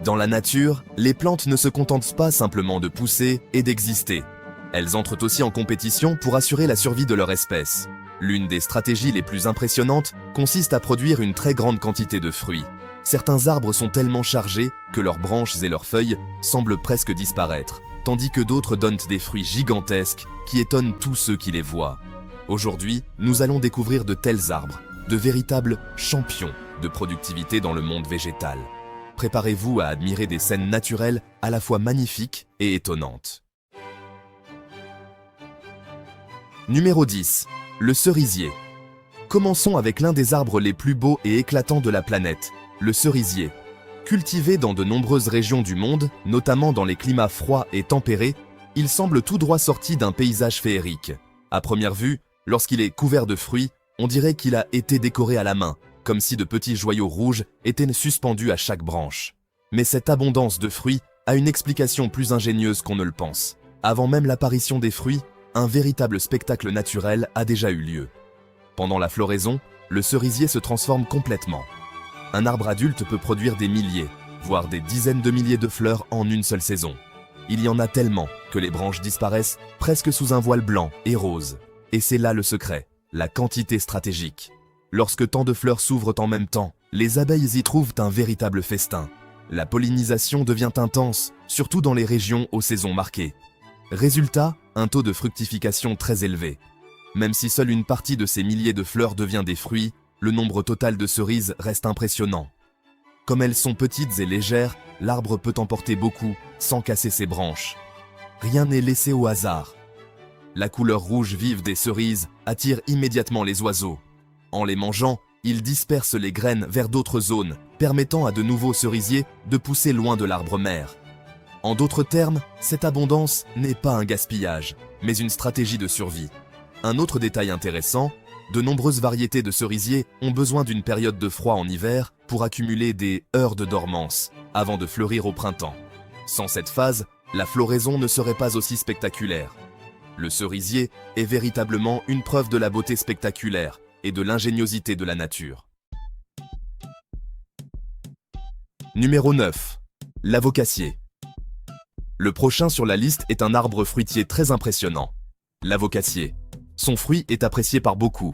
Dans la nature, les plantes ne se contentent pas simplement de pousser et d'exister. Elles entrent aussi en compétition pour assurer la survie de leur espèce. L'une des stratégies les plus impressionnantes consiste à produire une très grande quantité de fruits. Certains arbres sont tellement chargés que leurs branches et leurs feuilles semblent presque disparaître, tandis que d'autres donnent des fruits gigantesques qui étonnent tous ceux qui les voient. Aujourd'hui, nous allons découvrir de tels arbres, de véritables champions de productivité dans le monde végétal. Préparez-vous à admirer des scènes naturelles à la fois magnifiques et étonnantes. Numéro 10. Le cerisier. Commençons avec l'un des arbres les plus beaux et éclatants de la planète, le cerisier. Cultivé dans de nombreuses régions du monde, notamment dans les climats froids et tempérés, il semble tout droit sorti d'un paysage féerique. À première vue, lorsqu'il est couvert de fruits, on dirait qu'il a été décoré à la main, comme si de petits joyaux rouges étaient suspendus à chaque branche. Mais cette abondance de fruits a une explication plus ingénieuse qu'on ne le pense. Avant même l'apparition des fruits, un véritable spectacle naturel a déjà eu lieu. Pendant la floraison, le cerisier se transforme complètement. Un arbre adulte peut produire des milliers, voire des dizaines de milliers de fleurs en une seule saison. Il y en a tellement que les branches disparaissent presque sous un voile blanc et rose. Et c'est là le secret, la quantité stratégique. Lorsque tant de fleurs s'ouvrent en même temps, les abeilles y trouvent un véritable festin. La pollinisation devient intense, surtout dans les régions aux saisons marquées. Résultat, un taux de fructification très élevé. Même si seule une partie de ces milliers de fleurs devient des fruits, le nombre total de cerises reste impressionnant. Comme elles sont petites et légères, l'arbre peut en porter beaucoup sans casser ses branches. Rien n'est laissé au hasard. La couleur rouge vive des cerises attire immédiatement les oiseaux. En les mangeant, ils dispersent les graines vers d'autres zones, permettant à de nouveaux cerisiers de pousser loin de l'arbre mère. En d'autres termes, cette abondance n'est pas un gaspillage, mais une stratégie de survie. Un autre détail intéressant, de nombreuses variétés de cerisiers ont besoin d'une période de froid en hiver pour accumuler des heures de dormance avant de fleurir au printemps. Sans cette phase, la floraison ne serait pas aussi spectaculaire. Le cerisier est véritablement une preuve de la beauté spectaculaire et de l'ingéniosité de la nature. Numéro 9. L'avocassier. Le prochain sur la liste est un arbre fruitier très impressionnant, l'avocassier. Son fruit est apprécié par beaucoup.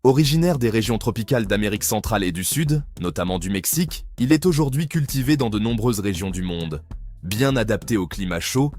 Originaire des régions tropicales d'Amérique centrale et du Sud, notamment du Mexique, il est aujourd'hui cultivé dans de nombreuses régions du monde. Bien adapté au climat chaud,